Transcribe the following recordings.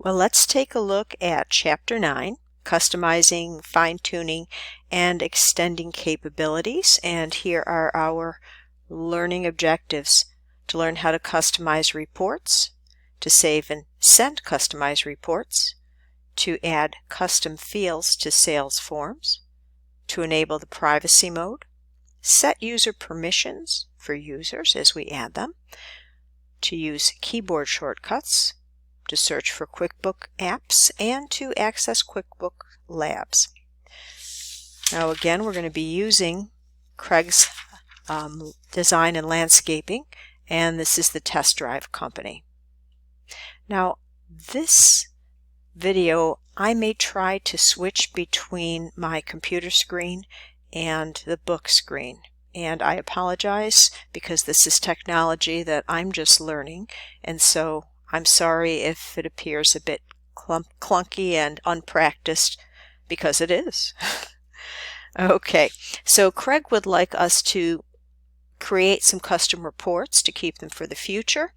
Well, let's take a look at Chapter 9, Customizing, Fine-Tuning, and Extending Capabilities. And here are our learning objectives: to learn how to customize reports, to save and send customized reports, to add custom fields to sales forms, to enable the privacy mode, set user permissions for users as we add them, to use keyboard shortcuts, to search for QuickBook apps, and to access QuickBook Labs. Now again, we're going to be using Craig's Design and Landscaping, and this is the test drive company. Now this video, I may try to switch between my computer screen and the book screen, and I apologize because this is technology that I'm just learning, and so I'm sorry if it appears a bit clunky and unpracticed, because it is. Okay, so Craig would like us to create some custom reports to keep them for the future.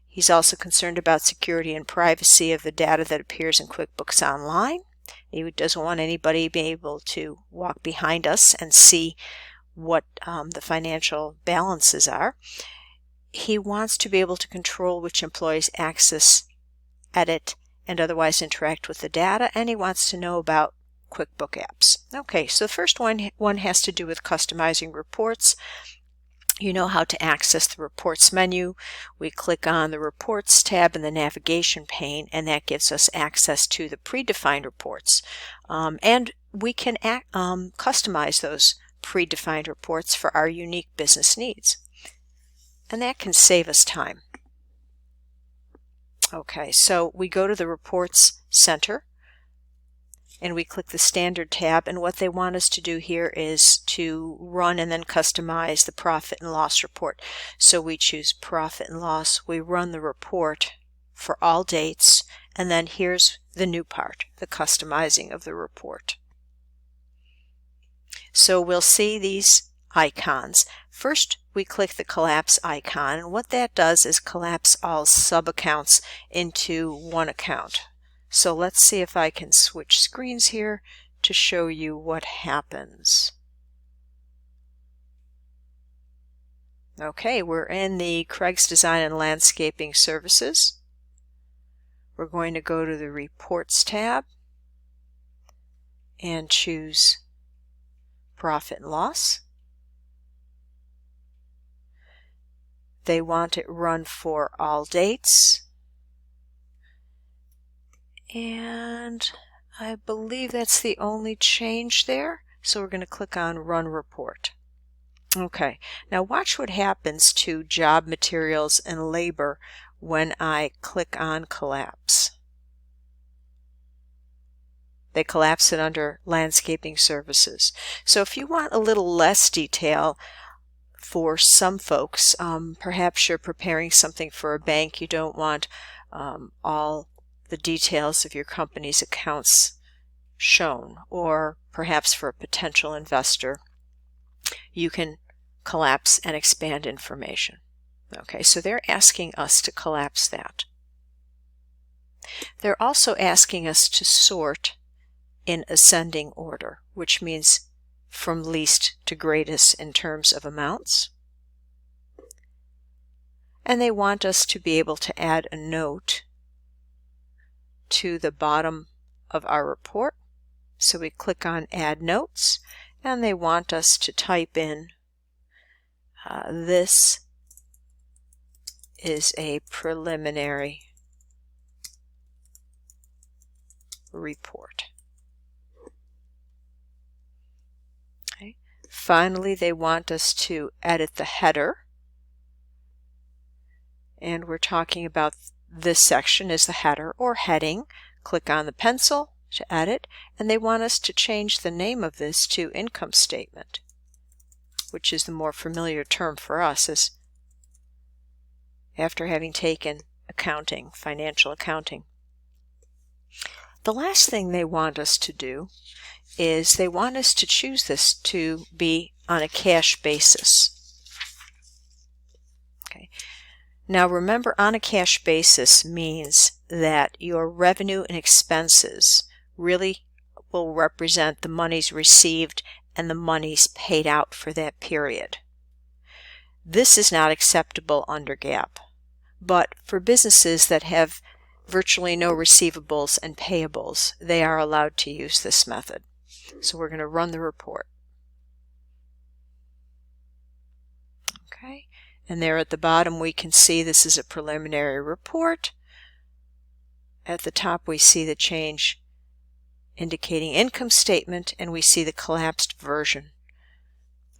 He's also concerned about security and privacy of the data that appears in QuickBooks Online. He doesn't want anybody being able to walk behind us and see what the financial balances are. He wants to be able to control which employees access, edit, and otherwise interact with the data, and he wants to know about QuickBook apps. Okay, so the first one has to do with customizing reports. You know how to access the Reports menu. We click on the Reports tab in the navigation pane, and that gives us access to the predefined reports. And we can customize those predefined reports for our unique business needs. And that can save us time. Okay, so we go to the Reports Center, and we click the Standard tab, and what they want us to do here is to run and then customize the profit and loss report. So we choose profit and loss, we run the report for all dates, and then here's the new part, the customizing of the report. So we'll see these icons. First, we click the collapse icon, and what that does is collapse all sub-accounts into one account. So let's see if I can switch screens here to show you what happens. Okay, we're in the Craig's Design and Landscaping Services. We're going to go to the Reports tab and choose Profit and Loss. They want it run for all dates. And I believe that's the only change there. So we're going to click on Run Report. Okay, now watch what happens to job materials and labor when I click on Collapse. They collapse it under Landscaping Services. So if you want a little less detail for some folks, perhaps you're preparing something for a bank, you don't want all the details of your company's accounts shown, or perhaps for a potential investor, you can collapse and expand information. Okay, so they're asking us to collapse that. They're also asking us to sort in ascending order, which means from least to greatest in terms of amounts. And they want us to be able to add a note to the bottom of our report. So we click on Add Notes, and they want us to type in this is a preliminary report. Okay. Finally, they want us to edit the header, and we're talking about this section is the header or heading. Click on the pencil to edit, and they want us to change the name of this to Income Statement, which is the more familiar term for us, as after having taken accounting, financial accounting. The last thing they want us to do is they want us to choose this to be on a cash basis. Okay. Now remember, on a cash basis means that your revenue and expenses really will represent the monies received and the monies paid out for that period. This is not acceptable under GAAP, but for businesses that have virtually no receivables and payables, they are allowed to use this method. So we're going to run the report. Okay, and there at the bottom we can see this is a preliminary report. At the top we see the change indicating income statement, and we see the collapsed version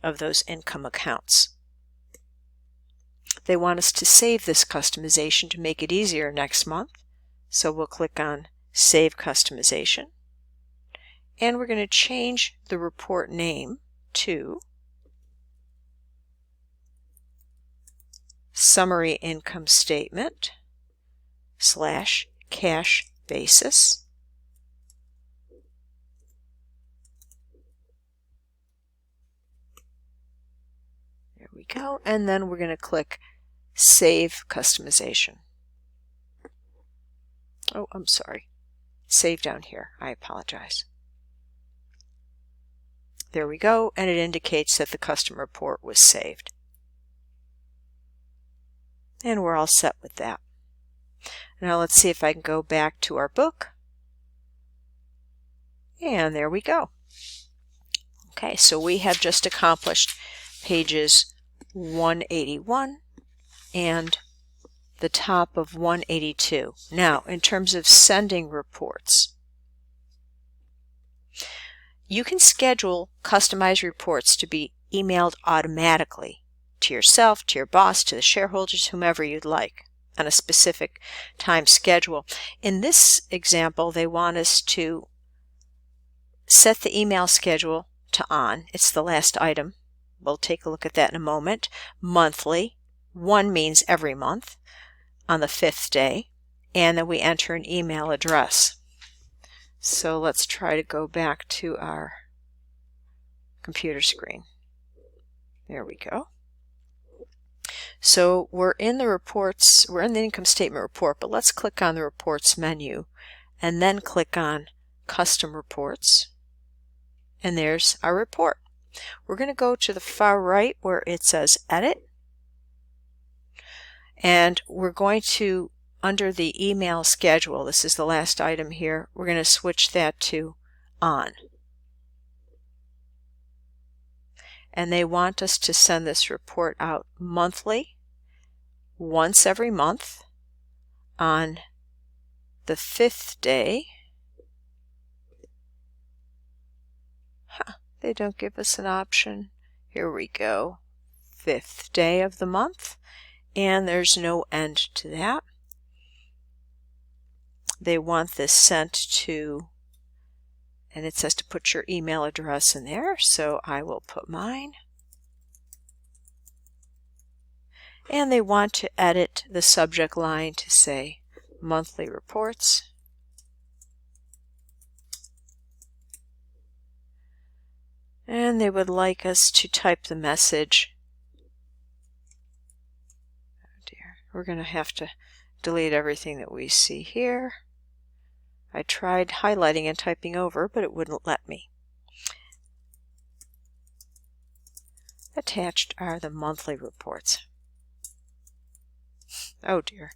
of those income accounts. They want us to save this customization to make it easier next month. So we'll click on Save Customization, and we're going to change the report name to Summary Income Statement / Cash Basis. There we go, and then we're going to click Save Customization. Oh, I'm sorry. Save down here. I apologize. There we go, and it indicates that the custom report was saved. And we're all set with that. Now let's see if I can go back to our book. And there we go. Okay, so we have just accomplished pages 181 and the top of 182. Now, in terms of sending reports, you can schedule customized reports to be emailed automatically to yourself, to your boss, to the shareholders, whomever you'd like, on a specific time schedule. In this example, they want us to set the email schedule to on. It's the last item. We'll take a look at that in a moment. Monthly. 1 means every month. On the 5th day, and then we enter an email address. So let's try to go back to our computer screen. There we go. So we're in the reports, we're in the income statement report, but let's click on the reports menu and then click on Custom Reports, and there's our report. We're going to go to the far right where it says Edit, and we're going to, under the email schedule, this is the last item here, we're going to switch that to on. And they want us to send this report out monthly, once every month, on the 5th day. They don't give us an option. Here we go. 5th day of the month. And there's no end to that. They want this sent to, and it says to put your email address in there, so I will put mine. And they want to edit the subject line to say monthly reports. And they would like us to type the message. We're going to have to delete everything that we see here. I tried highlighting and typing over, but it wouldn't let me. Attached are the monthly reports. Oh dear.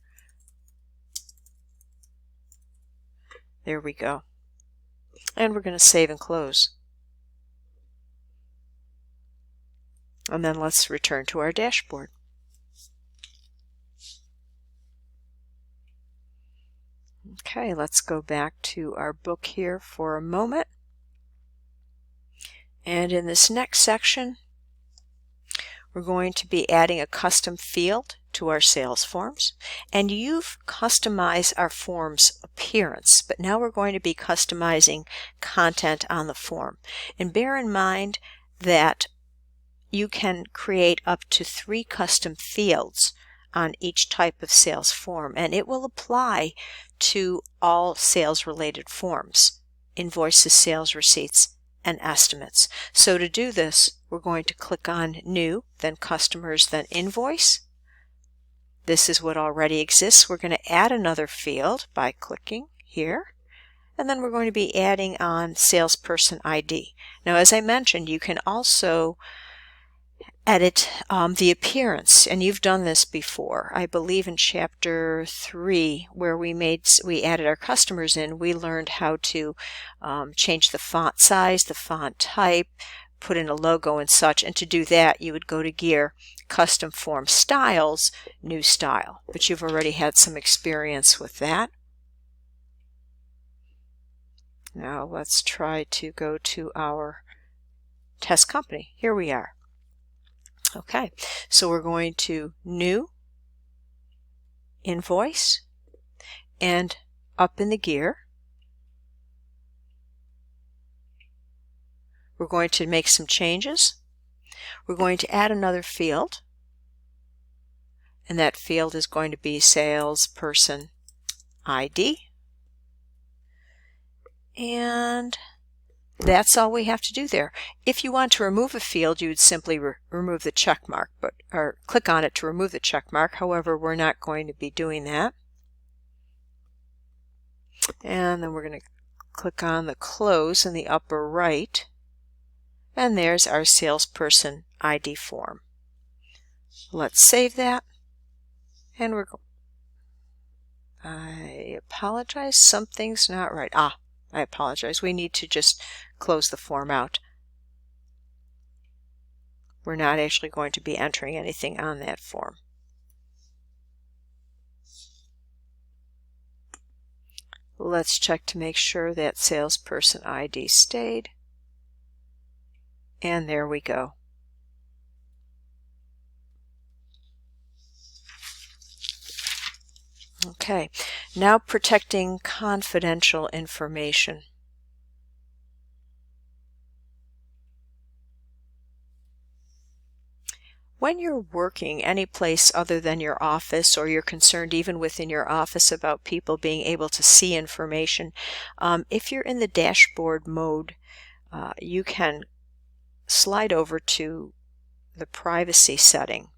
There we go. And we're going to save and close. And then let's return to our dashboard. Okay, let's go back to our book here for a moment. And in this next section, we're going to be adding a custom field to our sales forms. And you've customized our form's appearance, but now we're going to be customizing content on the form. And bear in mind that you can create up to 3 custom fields on each type of sales form, and it will apply to all sales related forms: invoices, sales receipts, and estimates. So to do this, we're going to click on New, then Customers, then Invoice. This is what already exists. We're going to add another field by clicking here. And then we're going to be adding on salesperson ID. Now, as I mentioned, you can also edit the appearance, and you've done this before. I believe in chapter 3, where we added our customers in, we learned how to change the font size, the font type, put in a logo and such. And to do that, you would go to Gear, Custom Form Styles, New Style. But you've already had some experience with that. Now let's try to go to our test company. Here we are. Okay, so we're going to New, Invoice, and up in the gear, we're going to make some changes. We're going to add another field, and that field is going to be Salesperson ID. And that's all we have to do there. If you want to remove a field, you would simply remove the check mark, or click on it to remove the check mark. However, we're not going to be doing that. And then we're going to click on the close in the upper right. And there's our salesperson ID form. Let's save that. And I apologize, something's not right. I apologize. We need to just close the form out. We're not actually going to be entering anything on that form. Let's check to make sure that salesperson ID stayed. And there we go. Okay, now protecting confidential information. When you're working any place other than your office, or you're concerned even within your office about people being able to see information, if you're in the dashboard mode, you can slide over to the privacy setting.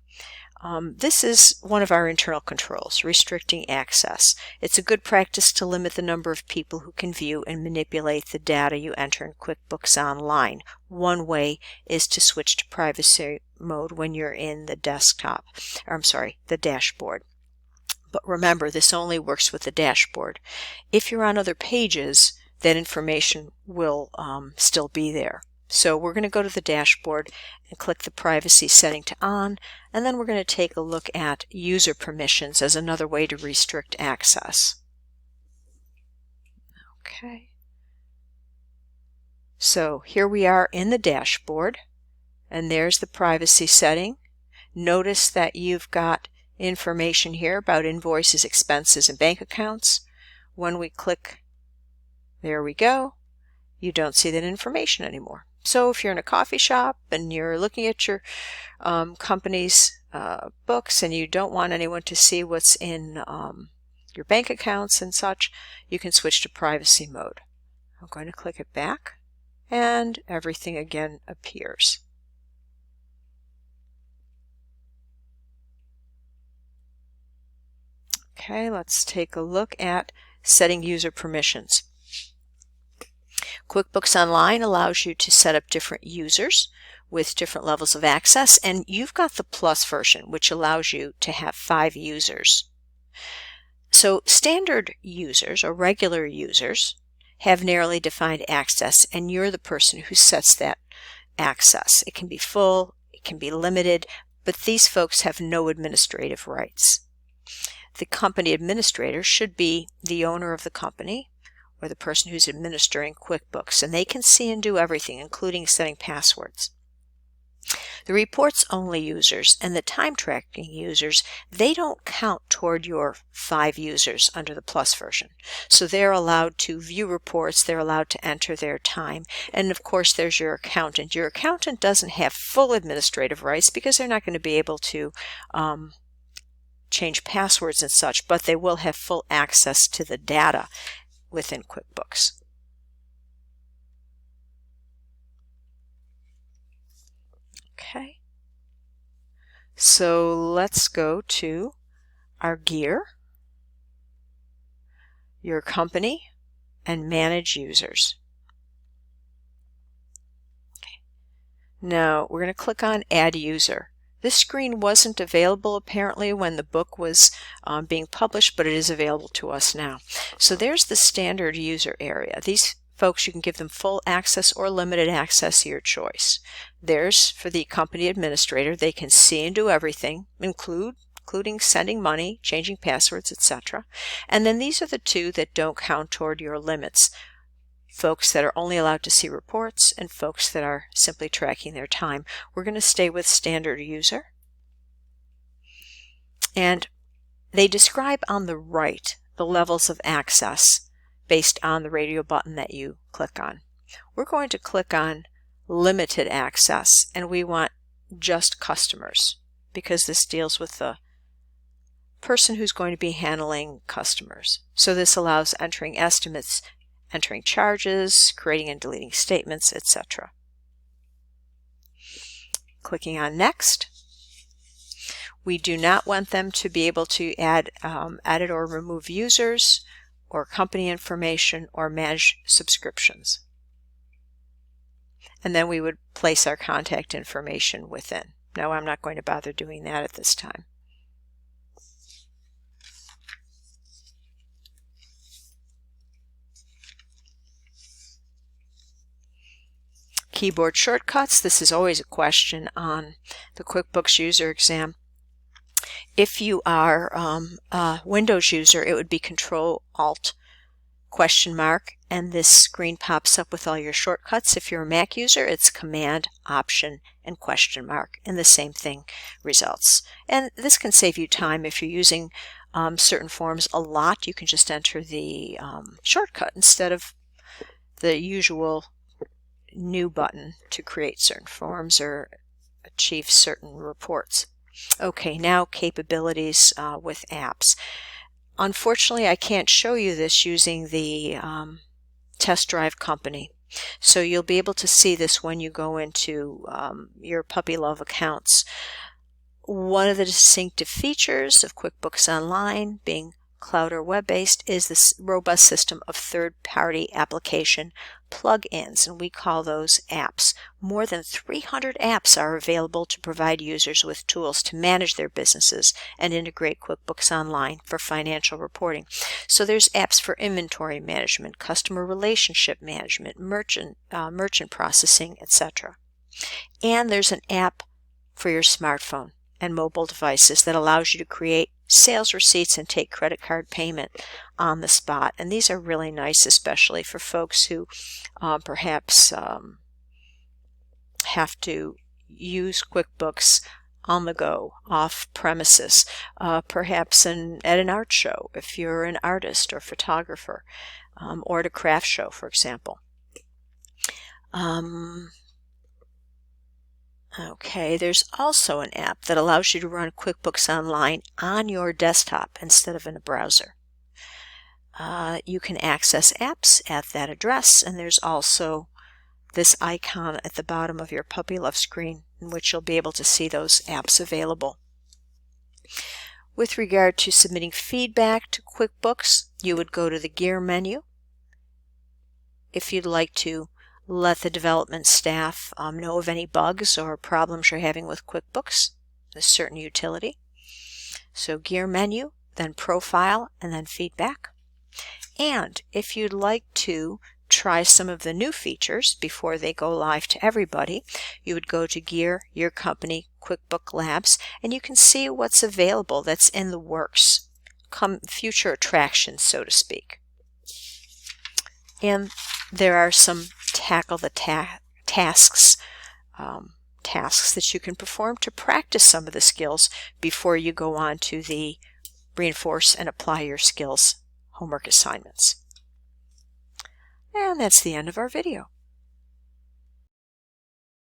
This is one of our internal controls, restricting access. It's a good practice to limit the number of people who can view and manipulate the data you enter in QuickBooks Online. One way is to switch to privacy mode when you're in the the dashboard. But remember, this only works with the dashboard. If you're on other pages, that information will still be there. So we're going to go to the dashboard and click the privacy setting to on, and then we're going to take a look at user permissions as another way to restrict access. Okay. So here we are in the dashboard, and there's the privacy setting. Notice that you've got information here about invoices, expenses, and bank accounts. When we click, there we go, you don't see that information anymore. So if you're in a coffee shop and you're looking at your company's books and you don't want anyone to see what's in your bank accounts and such, you can switch to privacy mode. I'm going to click it back, and everything again appears. Okay, let's take a look at setting user permissions. QuickBooks Online allows you to set up different users with different levels of access, and you've got the Plus version, which allows you to have 5 users. So standard users, or regular users, have narrowly defined access, and you're the person who sets that access. It can be full, it can be limited, but these folks have no administrative rights. The company administrator should be the owner of the company, or the person who's administering QuickBooks, and they can see and do everything, including setting passwords. The reports-only users and the time-tracking users, they don't count toward your 5 users under the Plus version. So they're allowed to view reports, they're allowed to enter their time, and of course there's your accountant. Your accountant doesn't have full administrative rights because they're not going to be able to change passwords and such, but they will have full access to the data within QuickBooks. Okay, so let's go to our gear, your company, and manage users. Okay. Now we're going to click on Add User. This screen wasn't available apparently when the book was being published, but it is available to us now. So there's the standard user area. These folks, you can give them full access or limited access, your choice. There's for the company administrator. They can see and do everything, including sending money, changing passwords, etc. And then these are the two that don't count toward your limits. Folks that are only allowed to see reports and folks that are simply tracking their time. We're going to stay with standard user. And they describe on the right the levels of access based on the radio button that you click on. We're going to click on limited access, and we want just customers because this deals with the person who's going to be handling customers. So this allows entering estimates, entering charges, creating and deleting statements, etc. Clicking on Next. We do not want them to be able to add, edit or remove users or company information or manage subscriptions. And then we would place our contact information within. No, I'm not going to bother doing that at this time. Keyboard shortcuts. This is always a question on the QuickBooks user exam. If you are a Windows user, it would be Control-Alt ? And this screen pops up with all your shortcuts. If you're a Mac user, it's Command, Option, and ? And the same thing results. And this can save you time. If you're using certain forms a lot, you can just enter the shortcut instead of the usual new button to create certain forms or achieve certain reports. Okay, now capabilities with apps. Unfortunately, I can't show you this using the test drive company. So you'll be able to see this when you go into your Puppy Love accounts. One of the distinctive features of QuickBooks Online, being cloud or web-based, is this robust system of third-party application plug-ins, and we call those apps. More than 300 apps are available to provide users with tools to manage their businesses and integrate QuickBooks Online for financial reporting. So there's apps for inventory management, customer relationship management, merchant processing, etc. And there's an app for your smartphone and mobile devices that allows you to create sales receipts and take credit card payment on the spot. And these are really nice, especially for folks who perhaps have to use QuickBooks on the go, off premises, perhaps at an art show if you're an artist or photographer, or at a craft show, for example. Okay, there's also an app that allows you to run QuickBooks Online on your desktop instead of in a browser. You can access apps at that address, and there's also this icon at the bottom of your Puppy Love screen in which you'll be able to see those apps available. With regard to submitting feedback to QuickBooks, you would go to the Gear menu. If you'd like to let the development staff know of any bugs or problems you're having with QuickBooks, a certain utility. So Gear menu, then Profile, and then Feedback. And if you'd like to try some of the new features before they go live to everybody, you would go to Gear, Your Company, QuickBook Labs, and you can see what's available that's in the works, future attractions, so to speak. And there are some tackle the tasks that you can perform to practice some of the skills before you go on to the reinforce and apply your skills homework assignments. And that's the end of our video.